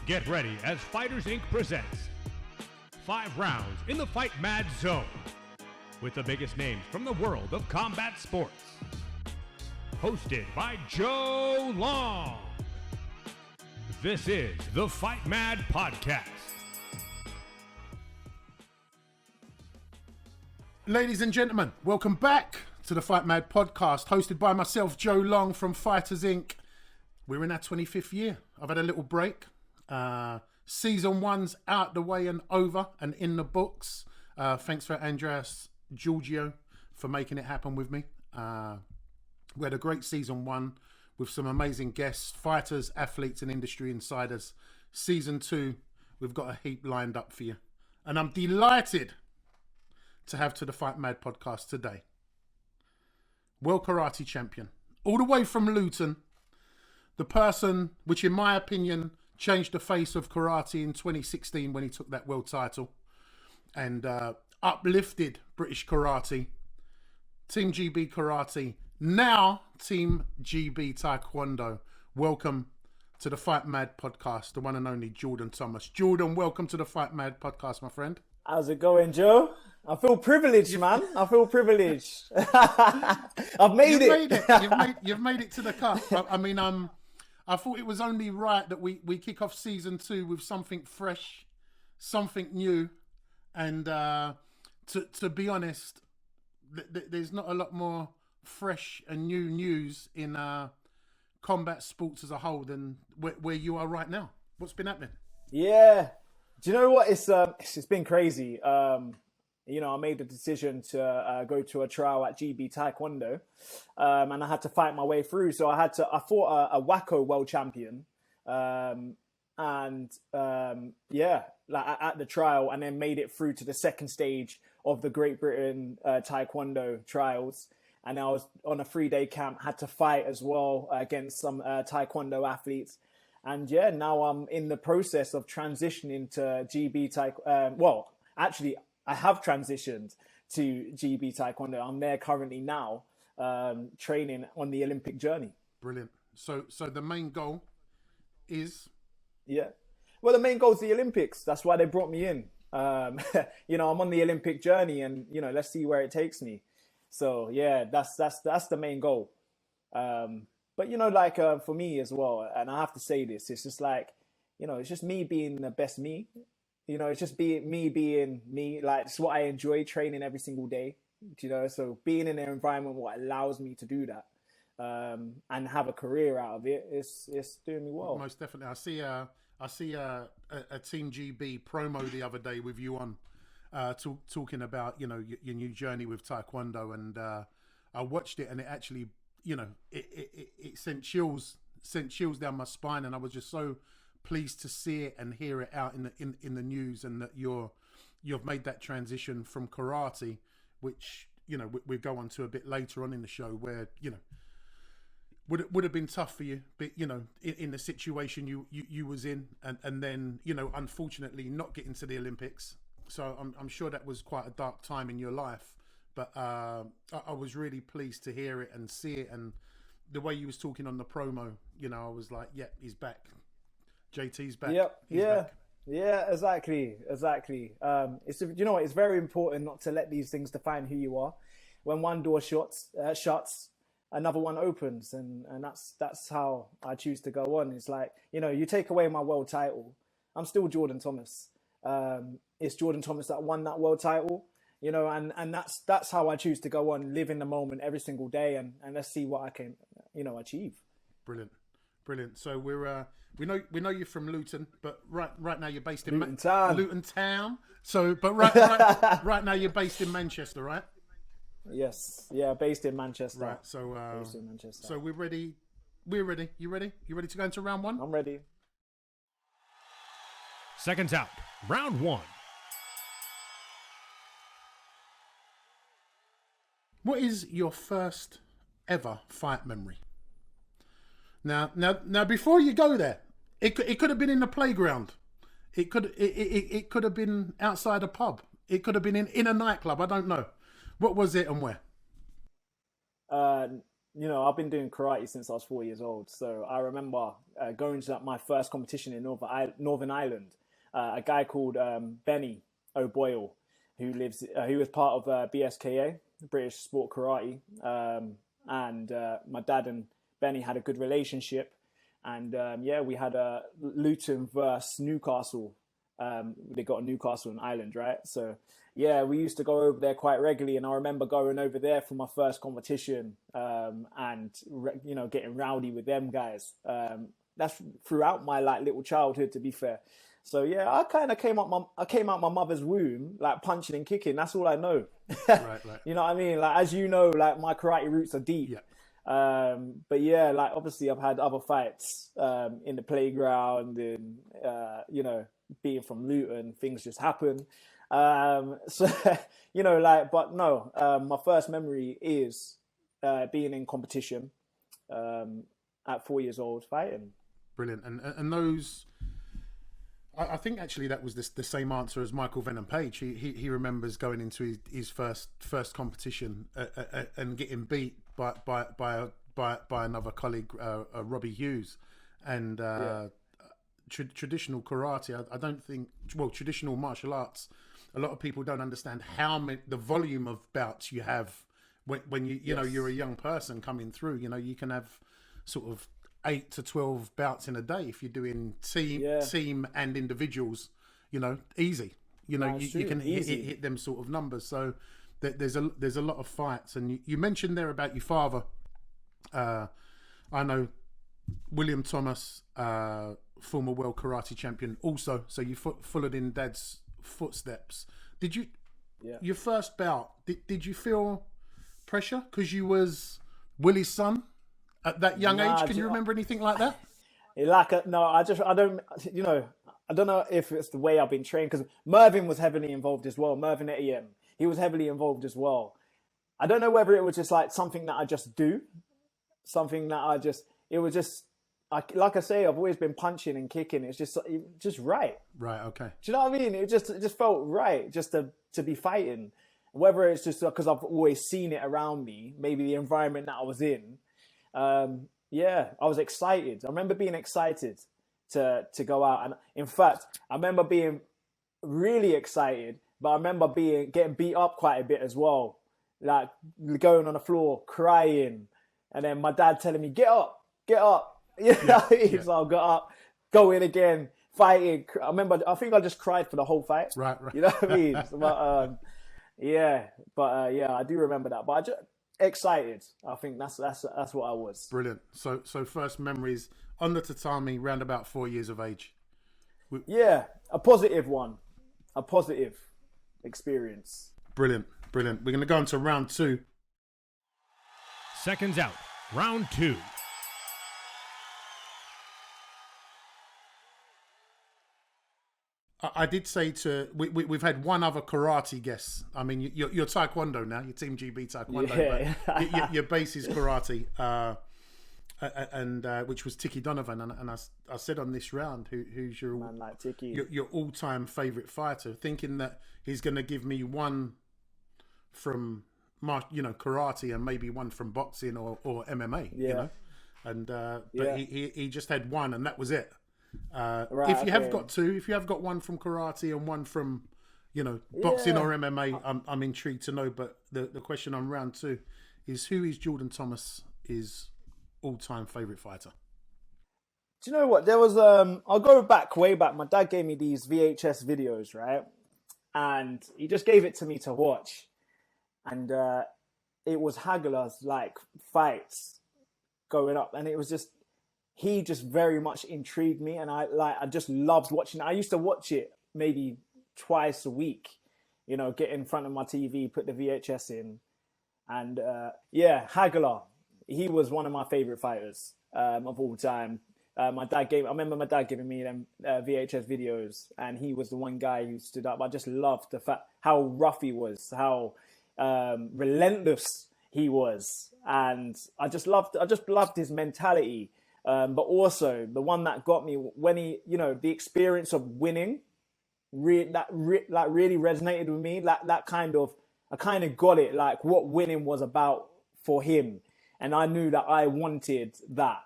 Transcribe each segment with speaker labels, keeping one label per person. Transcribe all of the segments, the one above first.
Speaker 1: Get ready as Fighters Inc. presents 5 rounds in the FightMad Zone with the biggest names from the world of combat sports. Hosted by Joe Long. This is the FightMad Podcast.
Speaker 2: Ladies and gentlemen, welcome back to the FightMad Podcast, hosted by myself, Joe Long from Fighters Inc. We're in our 25th year. I've had a little break. Season 1's out the way and over and in the books. Thanks for Andreas Giorgio for making it happen with me. We had a great season 1 with some amazing guests, fighters, athletes and industry insiders. Season 2, we've got a heap lined up for you. And I'm delighted to have to the FightMad Podcast today. World Karate Champion, all the way from Luton, the person which in my opinion changed the face of karate in 2016 when he took that world title and uplifted British karate, Team GB Karate, now Team GB Taekwondo. Welcome to the FightMad Podcast, the one and only Jordan Thomas. Jordan, welcome to the FightMad Podcast, my friend.
Speaker 3: How's it going, Joe? I feel privileged, man. I feel privileged. I've made it.
Speaker 2: You've made it to the cup. I thought it was only right that we kick off season 2 with something fresh, something new, and to be honest, there's not a lot more fresh and new news in combat sports as a whole than where you are right now. What's been happening?
Speaker 3: Yeah, do you know what? It's been crazy. I made the decision to go to a trial at GB Taekwondo, and I had to fight my way through. So I fought a WACO world champion, at the trial, and then made it through to the second stage of the Great Britain Taekwondo trials. And I was on a 3-day camp, had to fight as well against some Taekwondo athletes. And yeah, now I'm in the process of transitioning to GB Taekwondo. I have transitioned to GB Taekwondo. I'm there currently now, training on the Olympic journey.
Speaker 2: Brilliant. So the main goal is?
Speaker 3: Yeah. Well, the main goal is the Olympics. That's why they brought me in. I'm on the Olympic journey, and let's see where it takes me. So yeah, that's the main goal. But for me as well, and I have to say this, it's just like, it's just me being the best me. It's just me being me. Like, it's what I enjoy, training every single day. So being in an environment what allows me to do that, and have a career out of it, it's doing me well.
Speaker 2: Most definitely. I see a Team GB promo the other day with you on, talking about your new journey with Taekwondo, and I watched it, and it actually it sent chills down my spine, and I was just so pleased to see it and hear it out in the news, and that you've made that transition from karate, which we go on to a bit later on in the show, where would have been tough for you, but in the situation you was in, and then unfortunately not getting to the Olympics. So I'm sure that was quite a dark time in your life, but I was really pleased to hear it and see it, and the way you was talking on the promo, I was like, yeah, he's back. JT's back.
Speaker 3: Yep.
Speaker 2: He's back.
Speaker 3: Yeah, exactly. It's very important not to let these things define who you are. When one door shuts, another one opens, and that's how I choose to go on. It's like, you take away my world title, I'm still Jordan Thomas. It's Jordan Thomas that won that world title, and that's how I choose to go on, live in the moment every single day, and let's see what I can, achieve.
Speaker 2: Brilliant. So we know you're from Luton, but right now you're based in
Speaker 3: Luton Town.
Speaker 2: Luton Town. So, but right now you're based in Manchester, right?
Speaker 3: Yes. Yeah, based in Manchester.
Speaker 2: Right. So
Speaker 3: based in Manchester.
Speaker 2: So we're ready. You ready? You ready to go into round 1?
Speaker 3: I'm ready.
Speaker 1: Seconds out. Round 1.
Speaker 2: What is your first ever fight memory? Now, before you go there, it could have been in the playground. It could have been outside a pub. It could have been in a nightclub. I don't know. What was it and where?
Speaker 3: I've been doing karate since I was 4 years old. So I remember going to my first competition in Northern Ireland. A guy called Benny O'Boyle, who was part of BSKA, British Sport Karate. And my dad and Benny had a good relationship. And we had a Luton versus Newcastle. They got a Newcastle in Ireland, right? So yeah, we used to go over there quite regularly, and I remember going over there for my first competition, and getting rowdy with them guys. That's throughout my little childhood, to be fair. So yeah, I kind of came out my mother's womb like punching and kicking. That's all I know.
Speaker 2: Right.
Speaker 3: You know what I mean? Like, as you know, like my karate roots are deep.
Speaker 2: Yeah.
Speaker 3: But yeah, like obviously I've had other fights in the playground, and being from Luton, things just happen. So but no, my first memory is being in competition at 4 years old fighting.
Speaker 2: Brilliant. And those, I think actually that was the same answer as Michael Venom Page. He remembers going into his first competition and getting beat by another colleague, Robbie Hughes, and traditional karate. I don't think, traditional martial arts, a lot of people don't understand the volume of bouts you have when you're a young person coming through. You can have sort of 8 to 12 bouts in a day if you're doing team and individuals. Easy. You can hit them sort of numbers. So there's a lot of fights. And you mentioned there about your father. I know William Thomas, former world karate champion, also. So you followed in Dad's footsteps. Did you? Yeah. Your first bout, did you feel pressure because you was Willie's son at that young age? Can you remember anything like that?
Speaker 3: I don't know if it's the way I've been trained, because Mervyn was heavily involved as well. Mervyn Etienne, he was heavily involved as well. I don't know whether it was just like something that I just do, like I say, I've always been punching and kicking. It's just right.
Speaker 2: Right. Okay.
Speaker 3: Do you know what I mean? It just felt right just to be fighting. Whether it's just because I've always seen it around me, maybe the environment that I was in. I was excited. I remember being excited to go out. And in fact, I remember being really excited, but I remember getting beat up quite a bit as well. Like going on the floor, crying. And then my dad telling me, get up. You know what I mean? So I got up, go in again, fighting. I think I just cried for the whole fight.
Speaker 2: Right.
Speaker 3: You know what I mean? I do remember that. But I just excited. I think that's what I was.
Speaker 2: Brilliant. So first memories on the tatami, round about 4 years of age.
Speaker 3: A positive one. A positive experience.
Speaker 2: Brilliant. We're going to go on to round 2.
Speaker 1: Seconds out. Round 2.
Speaker 2: I did say we've had one other karate guest. I mean, you're Taekwondo now. You're Team GB Taekwondo. Yeah. But your base is karate, and which was Tiki Donovan. And I said on this round, who's your all-time favourite fighter, thinking that he's going to give me one from karate and maybe one from boxing or MMA. But he just had one, and that was it. If you have got two, if you have got one from karate and one from boxing or MMA, I'm intrigued to know. But the question on round 2 is, who is Jordan Thomas' all-time favourite fighter?
Speaker 3: Do you know what? There was I'll go way back. My dad gave me these VHS videos, right? And he just gave it to me to watch. And it was Hagler's fights going up, and it was just, he just very much intrigued me, and I just loved watching it. I used to watch it maybe twice a week, get in front of my TV, put the VHS in. And Hagler, he was one of my favorite fighters of all time. I remember my dad giving me them VHS videos, and he was the one guy who stood up. I just loved the fact how rough he was, how relentless he was. And I just loved his mentality. But also the one that got me when he, the experience of winning, really resonated with me. I kind of got it, what winning was about for him. and I knew that I wanted that.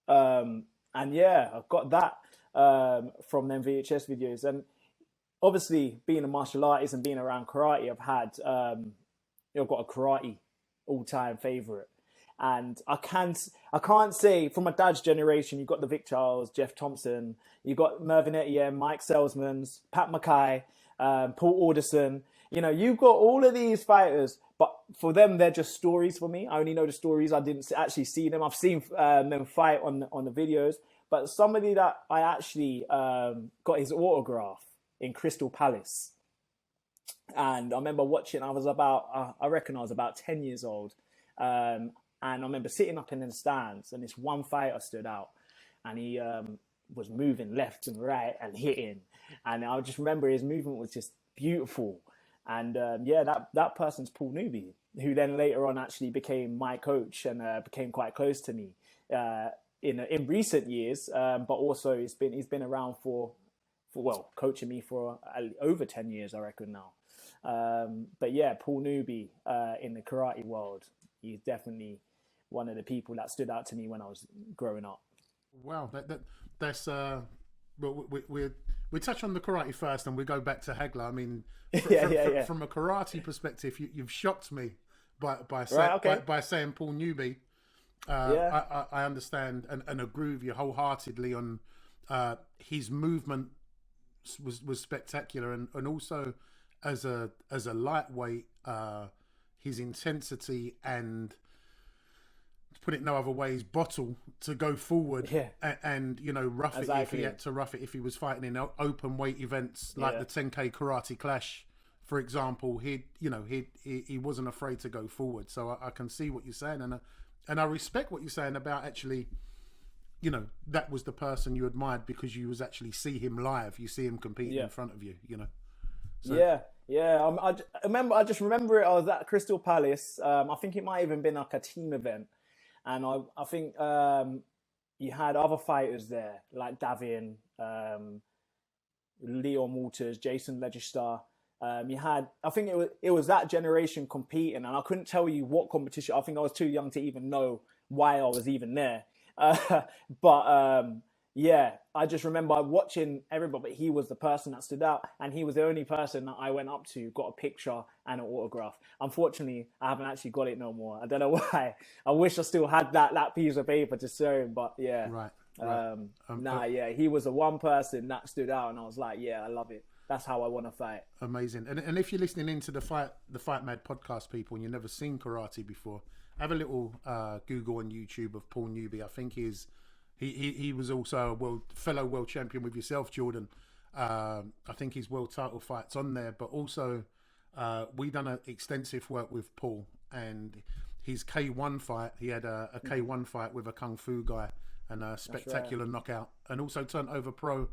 Speaker 3: And yeah, I've got that from them VHS videos. And obviously, being a martial artist and being around karate, I've had I've got a karate all-time favorite. And I can't say from my dad's generation, you've got the Vic Charles, Jeff Thompson, you've got Mervyn Etienne, Mike Selzmans, Pat Mackay, Paul Alderson. You know, you've got all of these fighters, but for them, they're just stories for me. I only know the stories. I didn't actually see them. I've seen them fight on the videos. But somebody that I actually got his autograph in Crystal Palace. And I remember watching, I reckon I was about 10 years old. And I remember sitting up in the stands, and this one fighter stood out, and he was moving left and right and hitting. And I just remember his movement was just beautiful. And that person's Paul Newby, who then later on actually became my coach and became quite close to me in recent years. But also he's been around for coaching me for over 10 years, I reckon now. But yeah, Paul Newby in the karate world, he's definitely one of the people that stood out to me when I was growing up.
Speaker 2: Wow, that's we touch on the karate first, and we go back to Hagler. I mean, from a karate perspective, you've shocked me by saying Paul Newby. I understand and agree with you wholeheartedly on his movement was spectacular, and also as a lightweight, his intensity and, to put it no other way, his bottle to go forward and rough it if he had to rough it if he was fighting in open weight events like the 10K Karate Clash, for example. He wasn't afraid to go forward. So I can see what you're saying, and I respect what you're saying about actually, that was the person you admired because you was actually see him live, you see him competing in front of you. So. Yeah. I just remember it. I was at Crystal Palace. I think it might even been like a team event. And I think you had other fighters there, like Davin, Leon Walters, Jason Legistar. You had, I think it was that generation competing, and I couldn't tell you what competition. I think I was too young to even know why I was even there. Yeah, I just remember watching everybody. He was the person that stood out, and he was the only person that I went up to, got a picture and an autograph. Unfortunately, I haven't actually got it no more. I don't know why. I wish I still had that piece of paper to show him, but yeah. Right.
Speaker 3: He was the one person that stood out, and I was like, yeah, I love it. That's how I want to fight.
Speaker 2: Amazing. And if you're listening into the FightMad podcast, people, and you've never seen karate before, have a little Google on YouTube of Paul Newby. I think he was also a fellow world champion with yourself, Jordan. I think his world title fight's on there, but also we done extensive work with Paul, and his K1 fight. He had a K1 fight with a Kung Fu guy and a spectacular knockout, and also turned over pro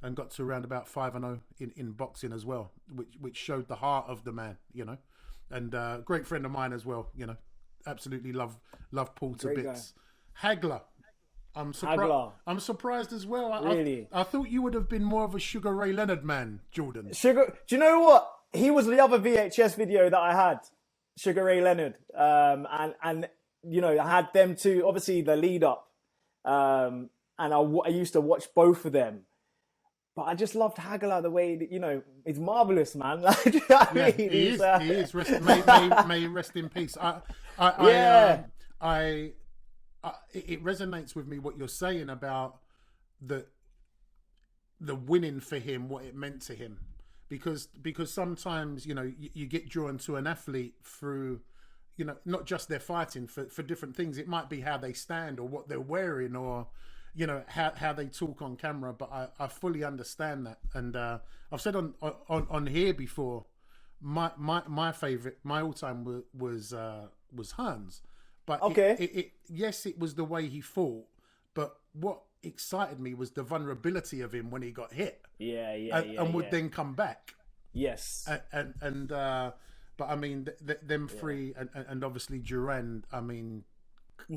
Speaker 2: and got to around about 5-0 in boxing as well, which showed the heart of the man, and great friend of mine as well, absolutely love Paul to
Speaker 3: Great
Speaker 2: bits. Guy. Hagler. I'm surprised as well.
Speaker 3: Really?
Speaker 2: I thought you would have been more of a Sugar Ray Leonard man, Jordan.
Speaker 3: Do you know what? He was the other VHS video that I had, Sugar Ray Leonard. And I had them two, obviously the lead up. And I used to watch both of them. But I just loved Hagler the way that, he's marvelous, man.
Speaker 2: He is. May he rest in peace. It resonates with me what you're saying about the winning for him, what it meant to him, because sometimes you get drawn to an athlete through not just their fighting for different things. It might be how they stand or what they're wearing or how they talk on camera. But I fully understand that, and I've said on here before, my favorite, my all time was Hearns. But
Speaker 3: okay.
Speaker 2: Yes, it was the way he fought, but what excited me was the vulnerability of him when he got hit. And would then come back.
Speaker 3: Yes.
Speaker 2: But I mean, them three, and obviously Duran. I mean,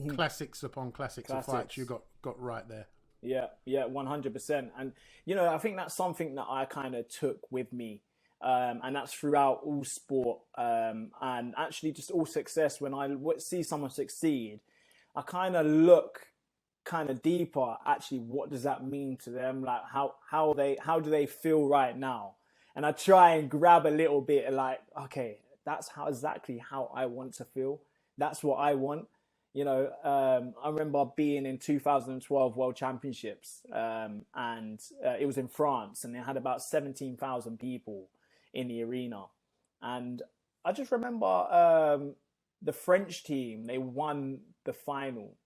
Speaker 2: classics upon classics of fights you got right there.
Speaker 3: Yeah, 100%. And I think that's something that I kind of took with me And that's throughout all sport, and actually just all success. When I see someone succeed, I kind of look kind of deeper. Actually, what does that mean to them? Like how do they feel right now? And I try and grab a little bit, like, okay, that's exactly how I want to feel. That's what I want. You know, I remember being in 2012 World Championships, and it was in France, and they had about 17,000 people in the arena. And I just remember the French team, they won the final,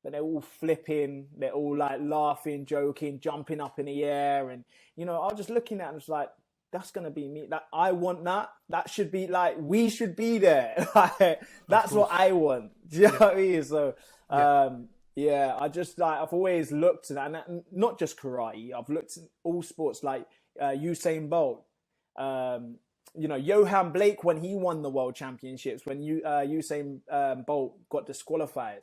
Speaker 3: but they're all flipping, they're all like laughing, joking, jumping up in the air. And, you know, I was just looking at it and was like, that's going to be me. That I want that. That should be like, we should be there. That's what I want. Do you know what I mean? So, I just like, I've always looked at that, and not just karate. I've looked at all sports, like Usain Bolt. You know, Johan Blake, when he won the World Championships, when Usain Bolt got disqualified.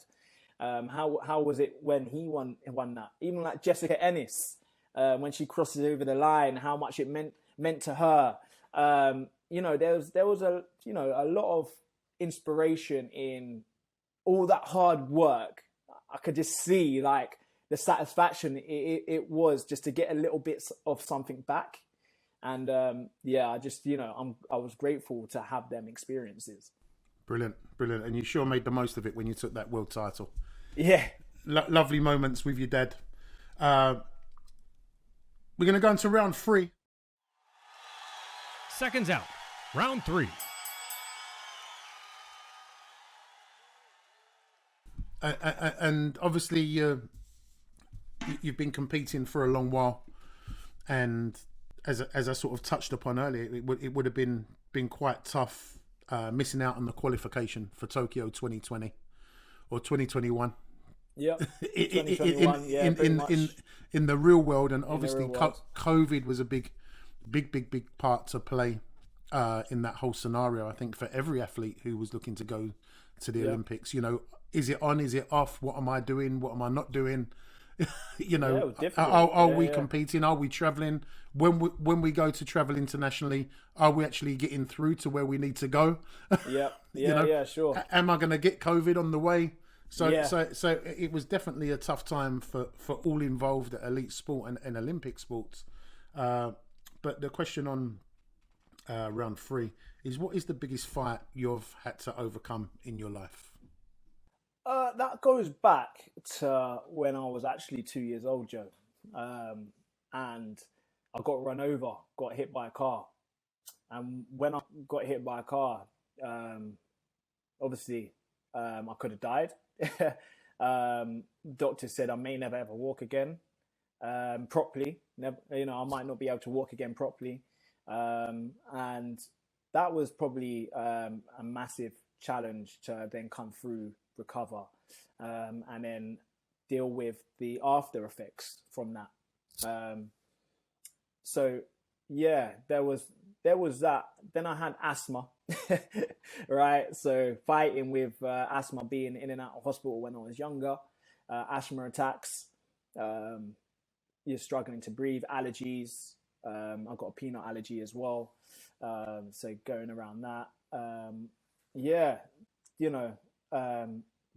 Speaker 3: How was it when he won that? Even like Jessica Ennis, when she crosses over the line, how much it meant to her. You know, there was a lot of inspiration in all that hard work. I could just see like the satisfaction it was just to get a little bit of something back. And I just, you know, I was grateful to have them experiences.
Speaker 2: Brilliant. And you sure made the most of it when you took that world title.
Speaker 3: Yeah.
Speaker 2: Lovely moments with your dad. We're going to go into round 3.
Speaker 1: Seconds out. Round 3.
Speaker 2: And obviously you've been competing for a long while, and as I sort of touched upon earlier, it would have been quite tough missing out on the qualification for Tokyo 2020 or 2021.
Speaker 3: Yeah, 2021.
Speaker 2: In the real world, and obviously COVID was a big part to play in that whole scenario. I think for every athlete who was looking to go to the Olympics, you know, is it on? Is it off? What am I doing? What am I not doing? You know, are we competing? Are we traveling? When we go to travel internationally, are we actually getting through to where we need to go?
Speaker 3: Sure.
Speaker 2: Am I going to get COVID on the way? So it was definitely a tough time for all involved at elite sport and Olympic sports. But the question on round 3 is, what is the biggest fight you've had to overcome in your life?
Speaker 3: That goes back to when I was actually 2 years old, Joe. And I got run over, got hit by a car. And when I got hit by a car, obviously I could have died. Doctor said I may never ever walk again properly. Never, you know, I might not be able to walk again properly. And that was probably a massive challenge to then come through, recover, and then deal with the after effects from that. So yeah, there was that. Then I had asthma, right? So fighting with asthma, being in and out of hospital when I was younger, asthma attacks, you're struggling to breathe, allergies. I've got a peanut allergy as well. So going around that,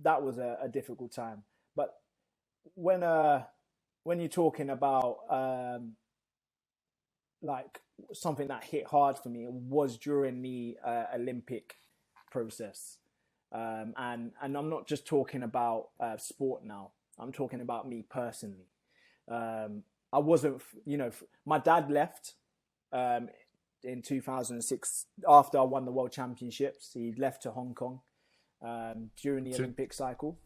Speaker 3: that was a difficult time. But when you're talking about like something that hit hard for me, it was during the Olympic process. And I'm not just talking about sport now. I'm talking about me personally. I wasn't, my dad left in 2006 after I won the World Championships. He left to Hong Kong during the Olympic cycle.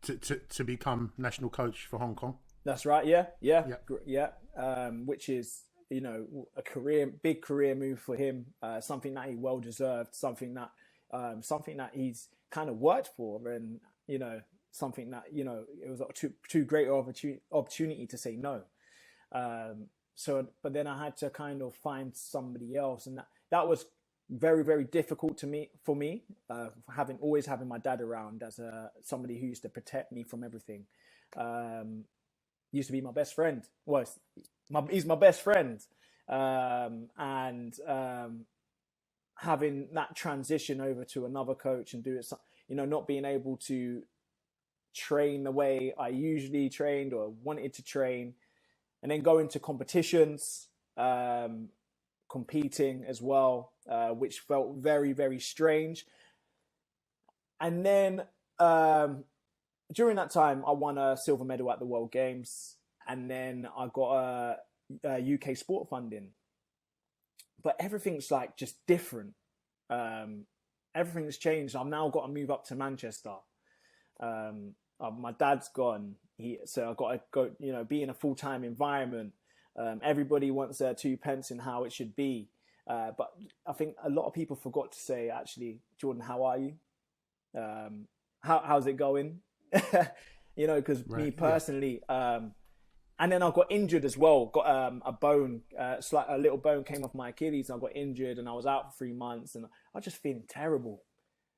Speaker 2: To become national coach for Hong Kong. That's
Speaker 3: right. Yeah. Which is, a big career move for him. Something that he well deserved. Something that he's kind of worked for, and something that it was too great opportunity to say no. But then I had to kind of find somebody else, and that was very, very difficult for me. Always having my dad around as somebody who used to protect me from everything. Used to be my best friend. Well, he's my best friend. and having that transition over to another coach and do it, not being able to train the way I usually trained or wanted to train, and then going to competitions, competing as well, which felt very, very strange. And then during that time, I won a silver medal at the World Games, and then I got a UK sport funding. But everything's like just different. Everything's changed. I've now got to move up to Manchester. My dad's gone. So I've got to go, be in a full-time environment. Everybody wants their 2 pence in how it should be. But I think a lot of people forgot to say, actually, Jordan, how are you? How's it going? Because right, me personally, and then I got injured as well. Got a bone, a little bone came off my Achilles, and I got injured, and I was out for 3 months, and I was just feeling terrible.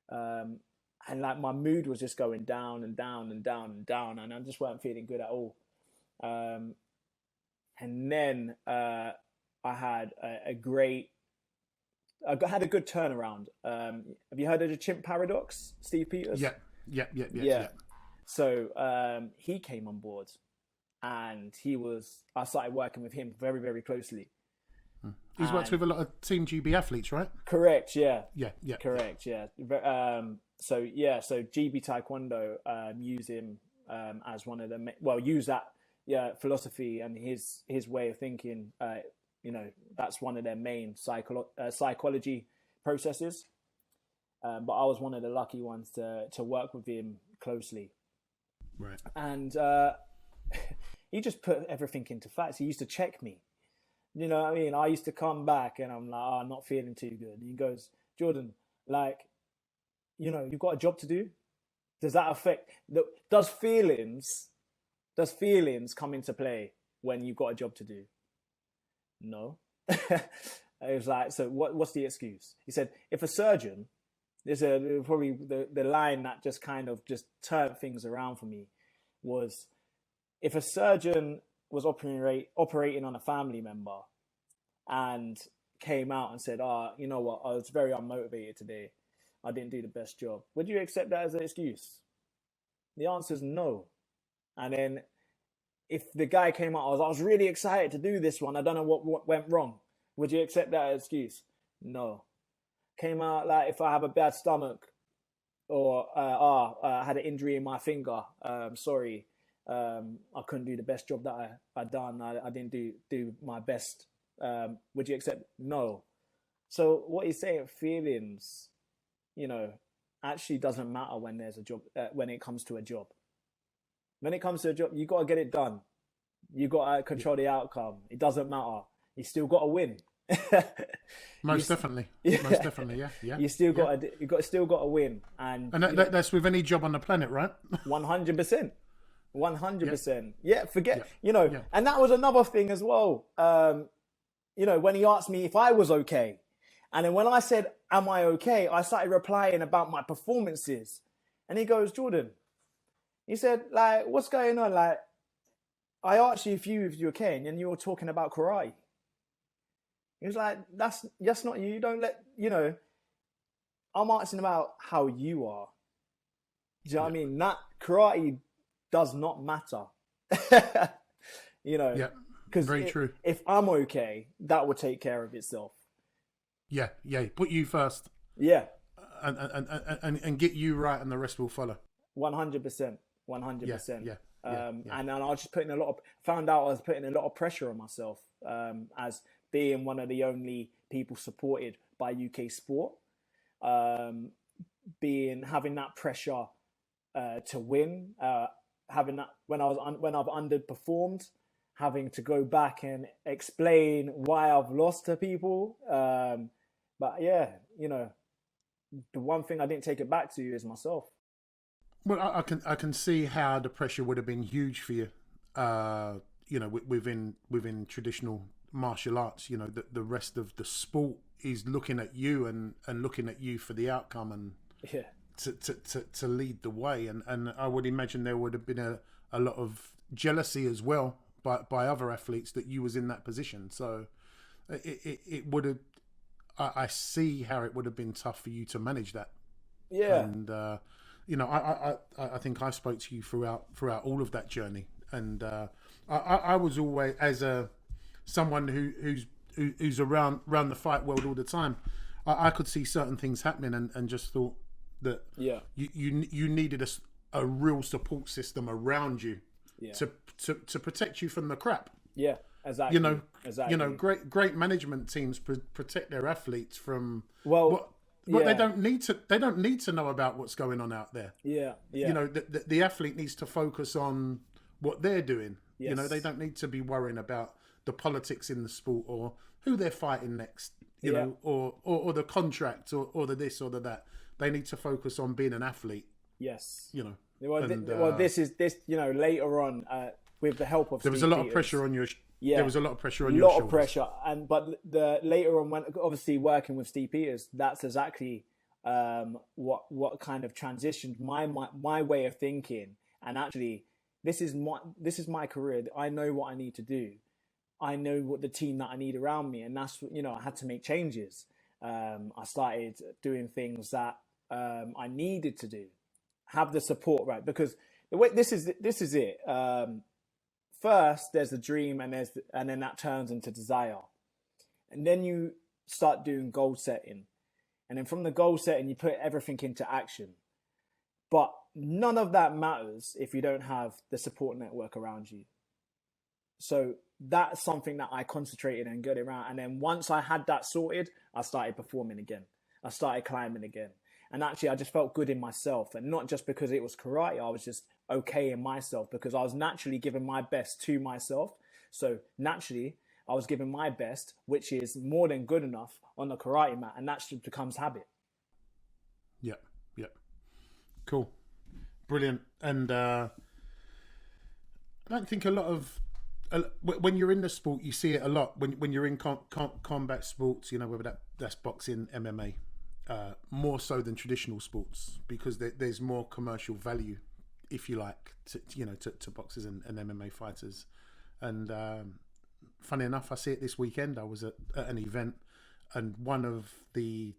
Speaker 3: And like my mood was just going down and down and down and down, and I just weren't feeling good at all. And then I had a good turnaround. Have you heard of the chimp paradox, Steve Peters?
Speaker 2: Yeah.
Speaker 3: So he came on board, and I started working with him very, very closely.
Speaker 2: He's worked with a lot of Team GB athletes, right?
Speaker 3: Correct, yeah.
Speaker 2: Yeah.
Speaker 3: Correct, yeah. So GB Taekwondo use him as one of the use that philosophy and his way of thinking. That's one of their main psychology processes. But I was one of the lucky ones to work with him closely.
Speaker 2: Right.
Speaker 3: And he just put everything into facts. He used to check me. You know what I mean? I used to come back and I'm like, I'm not feeling too good. And he goes, Jordan, you've got a job to do. Does that affect? Does feelings come into play when you've got a job to do? No. It was like, so what's the excuse? He said, if a surgeon, probably the line that just kind of just turned things around for me was, if a surgeon was operating on a family member and came out and said, you know what, I was very unmotivated today, I didn't do the best job, would you accept that as an excuse? The answer is no. And then if the guy came out, I was really excited to do this one, I don't know what went wrong, would you accept that as an excuse? No. Came out like, if I have a bad stomach or I had an injury in my finger, sorry, I couldn't do the best job that I done. I didn't do my best. Would you accept? No. So what he's saying, feelings, actually doesn't matter when there's a job. When it comes to a job, you got to get it done. You got to control the outcome. It doesn't matter. You still got to win.
Speaker 2: Most definitely, yeah.
Speaker 3: You still got to win, and
Speaker 2: that's with any job on the planet, right?
Speaker 3: 100%. 100%. Yeah, forget, and that was another thing as well. When he asked me if I was okay, and then when I said, am I okay? I started replying about my performances, and he goes, Jordan, he said, like, what's going on? Like, I asked you if you're okay, and then you were talking about karate. He was like, that's not you. Don't let, I'm asking about how you are. Do you know what I mean? That karate does not matter.
Speaker 2: Yeah, because very true.
Speaker 3: If I'm okay, that will take care of itself.
Speaker 2: Yeah. Put you first.
Speaker 3: Yeah.
Speaker 2: And get you right, and the rest will follow.
Speaker 3: 100%. 100%.
Speaker 2: Yeah.
Speaker 3: And I was just found out I was putting a lot of pressure on myself as being one of the only people supported by UK sport, having that pressure to win, having that when I've underperformed, having to go back and explain why I've lost to people. But yeah, the one thing I didn't take it back to is myself.
Speaker 2: Well, I can see how the pressure would have been huge for you. Within traditional martial arts, the rest of the sport is looking at you and looking at you for the outcome and to lead the way. And I would imagine there would have been a lot of jealousy as well by other athletes that you was in that position. So it would have. I see how it would have been tough for you to manage that.
Speaker 3: Yeah.
Speaker 2: And I think I spoke to you throughout all of that journey, and I was always, as someone who's around the fight world all the time, I could see certain things happening and just thought that you needed a real support system around you to protect you from the crap.
Speaker 3: Yeah, exactly.
Speaker 2: Great management teams protect their athletes from
Speaker 3: what
Speaker 2: they don't need to know about what's going on out there.
Speaker 3: Yeah.
Speaker 2: The athlete needs to focus on what they're doing.
Speaker 3: Yes.
Speaker 2: They don't need to be worrying about the politics in the sport or who they're fighting next. Or the contract or the this or the that. They need to focus on being an athlete.
Speaker 3: Yes.
Speaker 2: This
Speaker 3: is later on with the help of
Speaker 2: there was
Speaker 3: Steve
Speaker 2: a lot
Speaker 3: Peters,
Speaker 2: of pressure on your.
Speaker 3: Yeah.
Speaker 2: There was a lot of pressure on your shoulders.
Speaker 3: Of pressure, but the later on, when obviously working with Steve Peters, that's exactly what kind of transitioned my way of thinking. And actually, this is my career. I know what I need to do. I know what the team that I need around me, and that's I had to make changes. I started doing things that I needed to do, have the support, right? Because the way this is it. First, there's the dream, and then that turns into desire, and then you start doing goal setting, and then from the goal setting, you put everything into action. But none of that matters if you don't have the support network around you. So that's something that I concentrated and got around. And then once I had that sorted, I started performing again. I started climbing again. And actually, I just felt good in myself. And not just because it was karate, I was just okay in myself because I was naturally giving my best to myself. So naturally, I was giving my best, which is more than good enough on the karate mat. And that just becomes habit.
Speaker 2: Yeah. Cool. Brilliant. And I don't think a lot of... when you're in the sport, you see it a lot. When you're in combat sports, whether that's boxing, MMA, more so than traditional sports, because there's more commercial value, if you like, to boxers and MMA fighters. And funny enough, I see it this weekend. I was at an event, and one of the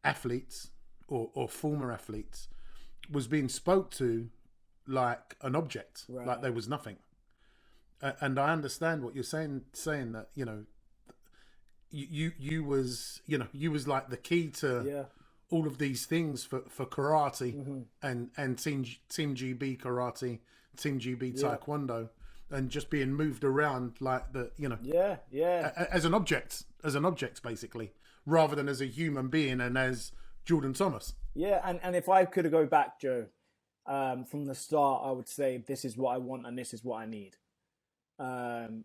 Speaker 2: athletes or former athletes was being spoke to like an object, right. Like there was nothing. And I understand what you're saying that, you was like the key to all of these things for karate and Team GB karate, Team GB Taekwondo, and just being moved around like as an object basically, rather than as a human being and as Jordan Thomas. Yeah,
Speaker 3: and if I could go back, Joe, from the start, I would say this is what I want and this is what I need. And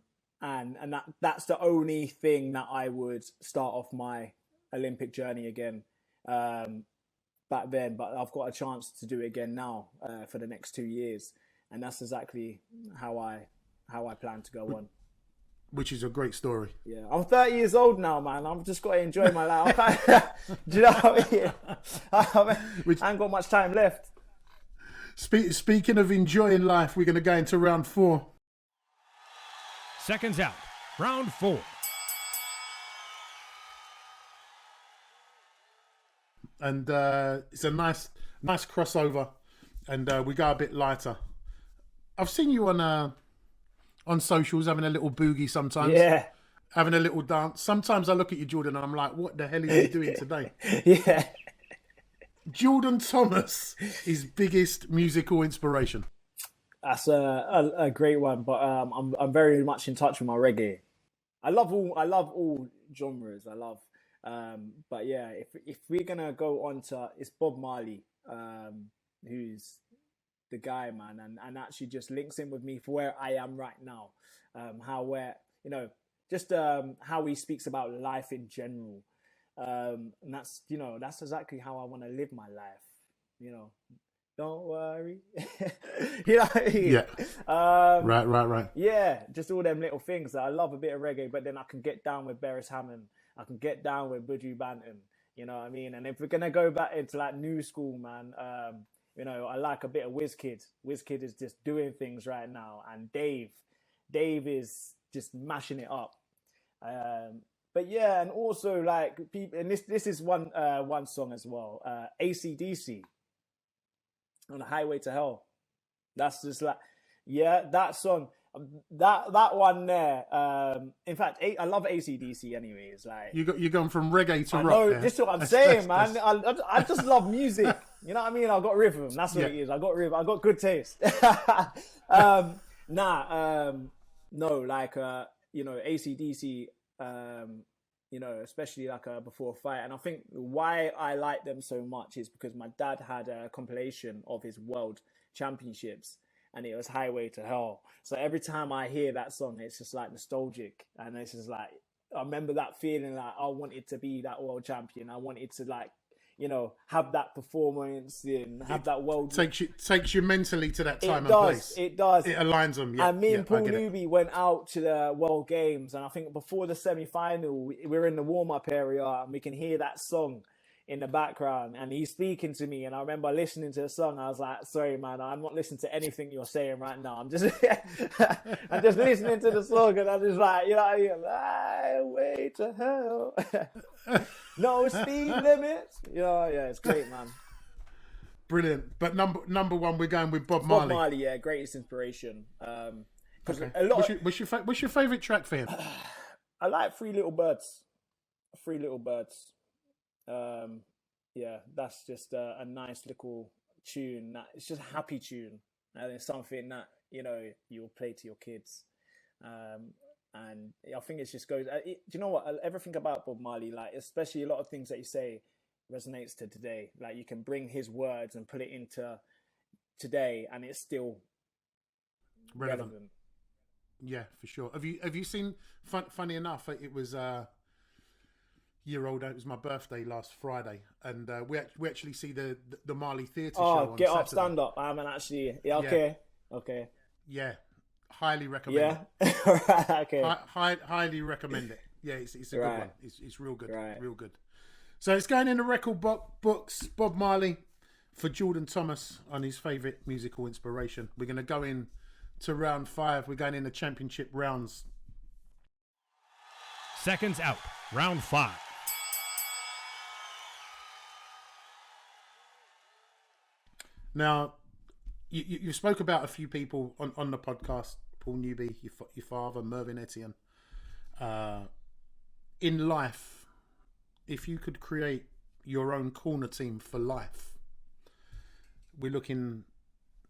Speaker 3: that's the only thing that I would start off my Olympic journey again back then, but I've got a chance to do it again now for the next 2 years, and that's exactly how I plan to go on.
Speaker 2: Which is a great story.
Speaker 3: Yeah, I'm 30 years old now, man. I've just got to enjoy my life. Do you know what I mean? I ain't got much time left.
Speaker 2: Speaking of enjoying life, we're going to go into round 4.
Speaker 1: Seconds out, round 4.
Speaker 2: And it's a nice crossover, and we go a bit lighter. I've seen you on socials having a little boogie sometimes.
Speaker 3: Yeah.
Speaker 2: Having a little dance. Sometimes I look at you, Jordan, and I'm like, what the hell are you doing today?
Speaker 3: Yeah.
Speaker 2: Jordan Thomas, his biggest musical inspiration.
Speaker 3: That's a great one, but I'm very much in touch with my reggae. I love all genres. But yeah, if we're gonna go on to, it's Bob Marley, who's the guy, man, and actually just links in with me for where I am right now. How he speaks about life in general, and that's exactly how I want to live my life. Don't worry. You know what I mean?
Speaker 2: Yeah. Right.
Speaker 3: Yeah, just all them little things. I love a bit of reggae, but then I can get down with Beres Hammond. I can get down with Buju Banton. You know what I mean? And if we're gonna go back into like new school, man, I like a bit of Wizkid. Wizkid is just doing things right now, and Dave is just mashing it up. but yeah, and also like people, and this is one song as well. AC/DC on the Highway to Hell. That's just like, yeah, that song. That one there. In fact, I love AC/DC. Anyways, like
Speaker 2: you're going from reggae to rock.
Speaker 3: No, this is what I'm saying, man. I just love music. You know what I mean? I got rhythm. That's what it is. I got rhythm. I got good taste. No, like AC/DC. Especially like before a fight, and I think why I like them so much is because my dad had a compilation of his world championships. And it was Highway to Hell. So every time I hear that song, it's just like nostalgic. And it's just like, I remember that feeling like I wanted to be that world champion. I wanted to like, have that performance and have that world.
Speaker 2: Takes you mentally to that time and place.
Speaker 3: It does.
Speaker 2: It aligns them. Yeah,
Speaker 3: and me and Paul Newby went out to the World Games. And I think before the semi-final, we're in the warm-up area and we can hear that song in the background, and he's speaking to me, and I remember listening to the song. I was like, sorry man, I'm not listening to anything you're saying right now. I'm just I'm just listening to the song, and I'm just like, Highway to Hell. No speed limits. Yeah, it's great, man.
Speaker 2: Brilliant. But number one, we're going with Bob
Speaker 3: Marley.
Speaker 2: Bob Marley,
Speaker 3: yeah, greatest inspiration.
Speaker 2: Okay. What's your favourite track for him?
Speaker 3: I like Three Little Birds. That's just a nice little tune. It's just a happy tune, and it's something that you'll play to your kids. And I think it just goes. Do you know what? Everything about Bob Marley, like especially a lot of things that you say, resonates to today. Like you can bring his words and put it into today, and it's still relevant.
Speaker 2: Yeah, for sure. Have you seen? Funny enough, it was. Year older. It was my birthday last Friday, and we actually see the Marley Theatre show on
Speaker 3: Get
Speaker 2: Saturday.
Speaker 3: Up, Stand Up. I haven't actually. Yeah, okay.
Speaker 2: Yeah, highly recommend it.
Speaker 3: Okay.
Speaker 2: Highly recommend it. Yeah, it's a good one. It's real good.
Speaker 3: Right.
Speaker 2: Real good. So it's going in the record books. Bob Marley for Jordan Thomas on his favourite musical inspiration. We're going to go in to round 5. We're going in the championship rounds.
Speaker 1: Seconds out. Round 5.
Speaker 2: Now, you spoke about a few people on the podcast. Paul Newby, your father, Mervyn Etienne. In life, if you could create your own corner team for life, we're looking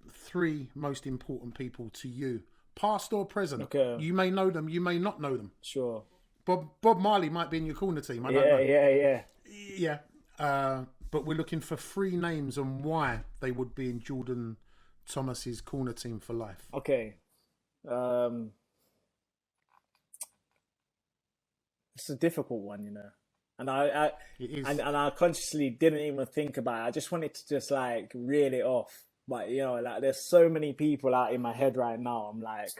Speaker 2: 3 most important people to you, past or present.
Speaker 3: Okay.
Speaker 2: You may know them, you may not know them.
Speaker 3: Sure.
Speaker 2: Bob Marley might be in your corner team. I don't know. Yeah. But we're looking for 3 names and why they would be in Jordan Thomas's corner team for life.
Speaker 3: Okay. It's a difficult one, and I consciously didn't even think about it. I just wanted to just like reel it off. But like there's so many people out in my head right now. I'm like,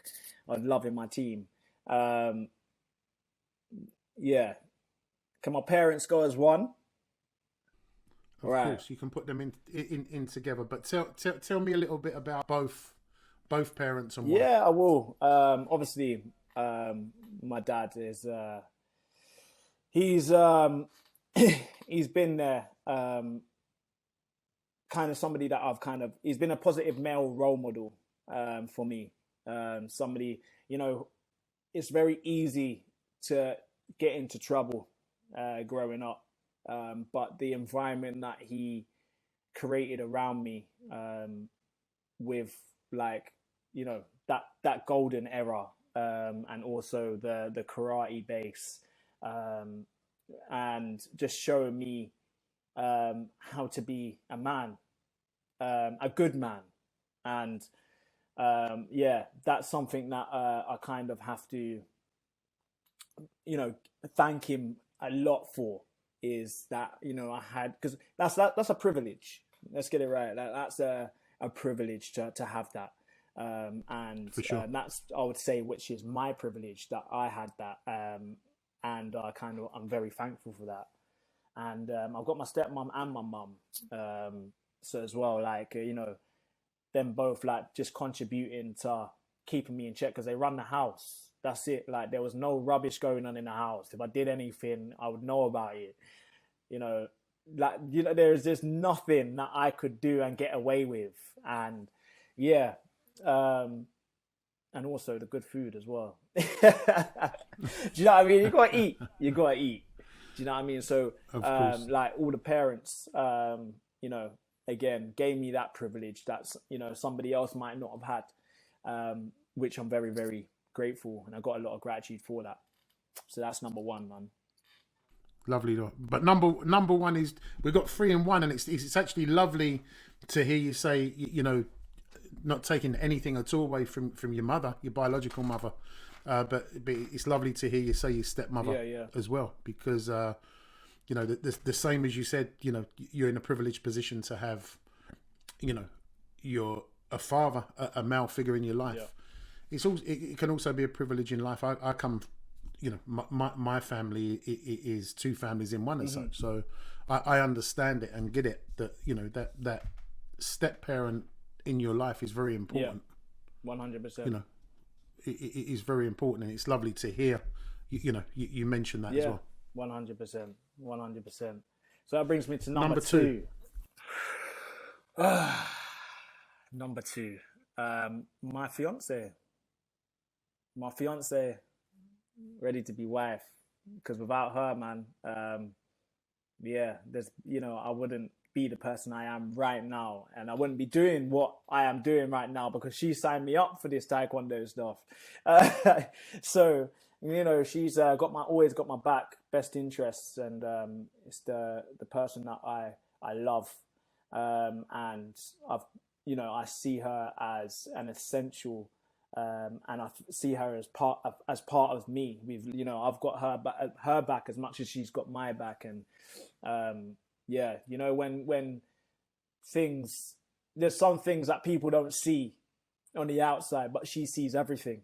Speaker 3: I'm loving my team. Yeah. Can my parents go as one?
Speaker 2: Of course, you can put them in together. But tell me a little bit about both parents and why.
Speaker 3: Yeah, I will. Obviously, my dad is he's been there. Kind of somebody that he's been a positive male role model for me. Somebody, it's very easy to get into trouble growing up. But the environment that he created around me, with like, that golden era, and also the karate base, and just showing me how to be a man, a good man. And that's something that I kind of have to, thank him a lot for. Is that I had, because that's a privilege. Let's get it right. That's a privilege to have that, and for sure. That's, I would say, which is my privilege that I had that, and I'm very thankful for that. And I've got my stepmom and my mum, so as well, like them both like just contributing to keeping me in check because they run the house. That's it. Like, there was no rubbish going on in the house. If I did anything, I would know about it. There's just nothing that I could do and get away with. And yeah, and also the good food as well. Do you know what I mean? You gotta eat. Do you know what I mean? So, like, all the parents, again, gave me that privilege that, somebody else might not have had, which I'm very, very grateful, and I got a lot of gratitude for that. So that's number one, man.
Speaker 2: Lovely though. But number one is, we've got 3 and 1, and it's actually lovely to hear you say, not taking anything at all away from your mother, your biological mother, but it's lovely to hear you say your stepmother as well, because the same as you said, you're in a privileged position to have, you're a father, a male figure in your life. Yeah. It can also be a privilege in life. I come, my family is 2 families in one as such. So I understand it and get it that, that step parent in your life is very important.
Speaker 3: Yeah, 100%.
Speaker 2: It is very important, and it's lovely to hear, you mentioned that as well.
Speaker 3: 100%. So that brings me to number two. Number 2. My fiance, ready to be wife, because without her, man, there's, I wouldn't be the person I am right now, and I wouldn't be doing what I am doing right now because she signed me up for this Taekwondo stuff. So, she's always got my back, best interests, and it's the person that I love, and I see her as an essential. And I see her as part of me. I've got her back as much as she's got my back, and when things, there's some things that people don't see on the outside, but she sees everything.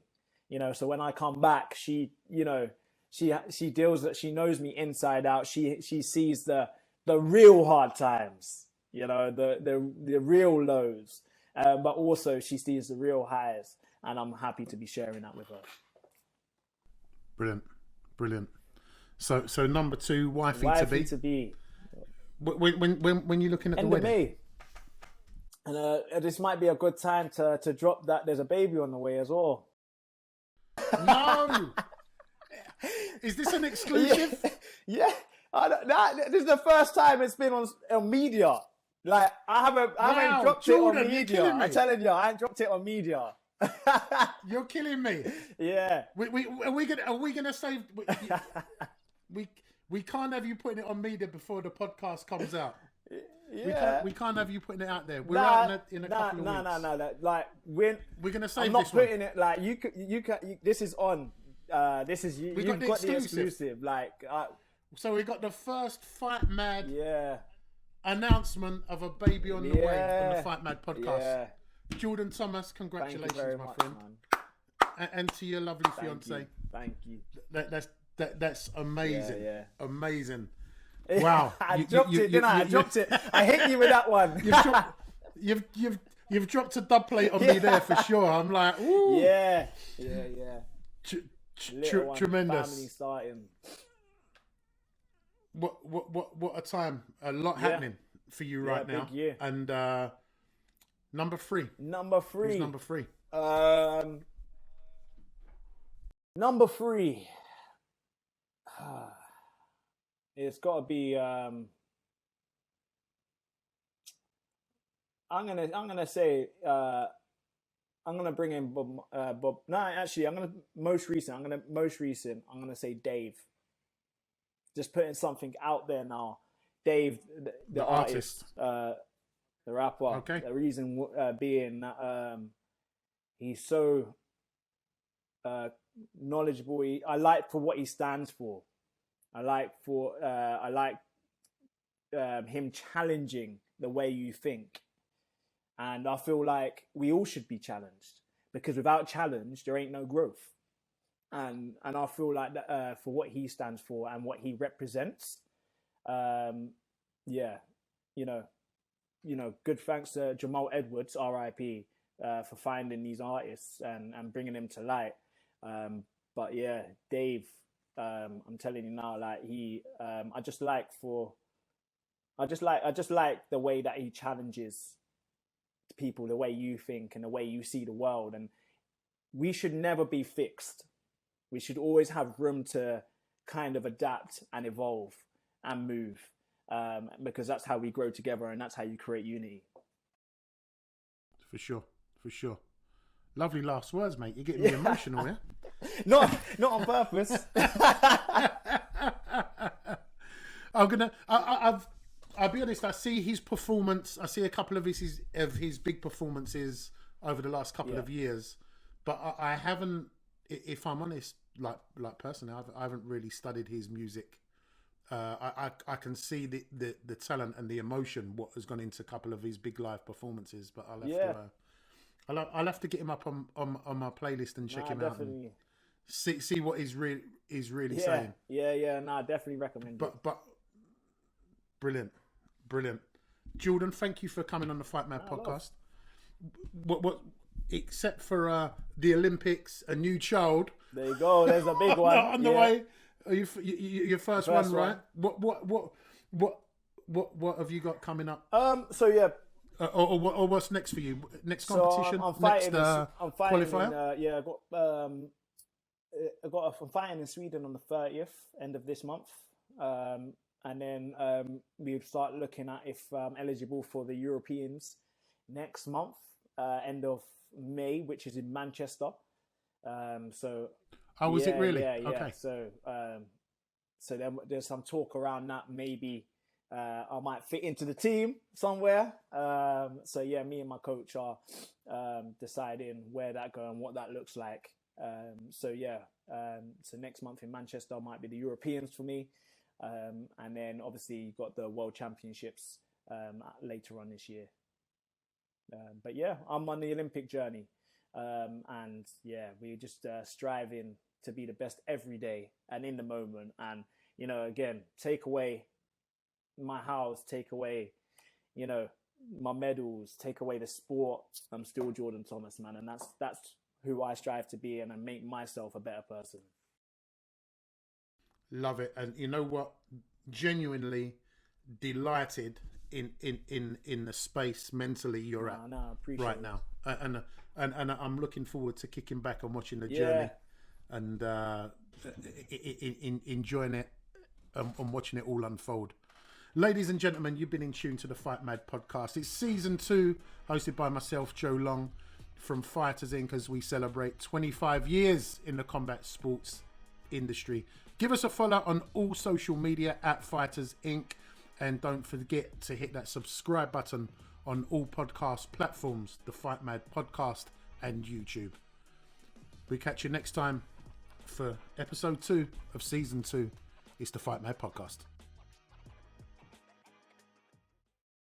Speaker 3: So when I come back, she deals that, she knows me inside out. She sees the real hard times, the real lows, but also she sees the real highs. And I'm happy to be sharing that with her.
Speaker 2: Brilliant. So number 2, wifey to be. When you're looking at
Speaker 3: end
Speaker 2: the
Speaker 3: of
Speaker 2: wedding.
Speaker 3: May. And this might be a good time to drop that there's a baby on the way as well.
Speaker 2: No. Is this an exclusive?
Speaker 3: Yeah. This is the first time it's been on media. Like, I haven't dropped
Speaker 2: Jordan,
Speaker 3: it on media. I'm telling you, I ain't dropped it on media.
Speaker 2: You're killing me.
Speaker 3: Yeah.
Speaker 2: Are we gonna say we can't have you putting it on media before the podcast comes out?
Speaker 3: Yeah.
Speaker 2: We can't have you putting it out there. We're out in a couple of weeks.
Speaker 3: No. Like, we're
Speaker 2: gonna save
Speaker 3: I'm not
Speaker 2: this
Speaker 3: putting
Speaker 2: one.
Speaker 3: it like you. This is on. This is you. You've got the exclusive. Like.
Speaker 2: So we got the first FightMad announcement of a baby on the way on the FightMad podcast.
Speaker 3: Yeah.
Speaker 2: Jordan Thomas, congratulations, my
Speaker 3: much,
Speaker 2: friend, and to your lovely fiance.
Speaker 3: Thank you.
Speaker 2: That's amazing.
Speaker 3: Yeah.
Speaker 2: Amazing. Wow.
Speaker 3: I dropped it. I hit you with that one.
Speaker 2: You've dropped a dub plate on me there for sure. I'm like, ooh.
Speaker 3: Yeah.
Speaker 2: Tremendous.
Speaker 3: Family starting.
Speaker 2: What a time. A lot happening for you right now.
Speaker 3: Big year.
Speaker 2: And number 3.
Speaker 3: Who's number 3? Number 3. It's got to be. I'm gonna say. I'm gonna bring in Bob. No, actually, I'm gonna most recent. I'm gonna say Dave. Just putting something out there now. Dave, the artist. The rapper.
Speaker 2: Okay.
Speaker 3: The reason being that he's so knowledgeable. I like for what he stands for. I like him challenging the way you think, and I feel like we all should be challenged, because without challenge there ain't no growth. And I feel like that for what he stands for and what he represents. Good thanks to Jamal Edwards, R.I.P., for finding these artists and bringing them to light. But yeah, Dave, I'm telling you now, like I just like the way that he challenges people, the way you think and the way you see the world. And we should never be fixed. We should always have room to kind of adapt and evolve and move, because that's how we grow together and that's how you create unity.
Speaker 2: For sure. Lovely last words, mate. You're getting me emotional, yeah?
Speaker 3: Not on purpose.
Speaker 2: I'll be honest. I see his performance. I see a couple of his big performances over the last couple of years, but I haven't. If I'm honest, like personally, I haven't really studied his music. I can see the talent and the emotion what has gone into a couple of his big live performances, but I'll have to get him up on my playlist and check him out and see what he's really saying.
Speaker 3: Yeah. No, I definitely recommend it.
Speaker 2: But brilliant. Jordan, thank you for coming on the FightMad podcast. What except for the Olympics, a new child.
Speaker 3: There you go. There's a big one
Speaker 2: on the way. Are your first one, right? What have you got coming up?
Speaker 3: So yeah.
Speaker 2: Or what's next for you? Next competition?
Speaker 3: I'm fighting. I'm fighting.
Speaker 2: Qualifier?
Speaker 3: I'm fighting in Sweden on the 30th, end of this month. And then we start looking at if I'm eligible for the Europeans next month, end of May, which is in Manchester.
Speaker 2: Oh, is it really?
Speaker 3: Yeah.
Speaker 2: Okay.
Speaker 3: So then there's some talk around that. Maybe I might fit into the team somewhere. So yeah, me and my coach are deciding where that go and what that looks like. So next month in Manchester might be the Europeans for me. And then obviously you've got the World Championships later on this year. But yeah, I'm on the Olympic journey. And yeah, we're just striving to be the best every day and in the moment. And, you know, again, take away my house, take away, you know, my medals, take away the sport. I'm still Jordan Thomas, man. And that's who I strive to be and I make myself a better person.
Speaker 2: Love it. And you know what? Genuinely delighted in the space mentally you're at
Speaker 3: appreciate
Speaker 2: right
Speaker 3: it.
Speaker 2: now. And I'm looking forward to kicking back and watching the journey and enjoying it and watching it all unfold. Ladies and gentlemen, you've been in tune to the FightMad Podcast. It's season 2, hosted by myself, Joe Long, from Fighters Inc. as we celebrate 25 years in the combat sports industry. Give us a follow on all social media at Fighters Inc. And don't forget to hit that subscribe button on all podcast platforms, the FightMad Podcast and YouTube. We catch you next time for episode 2 of season 2. It's the FightMad Podcast.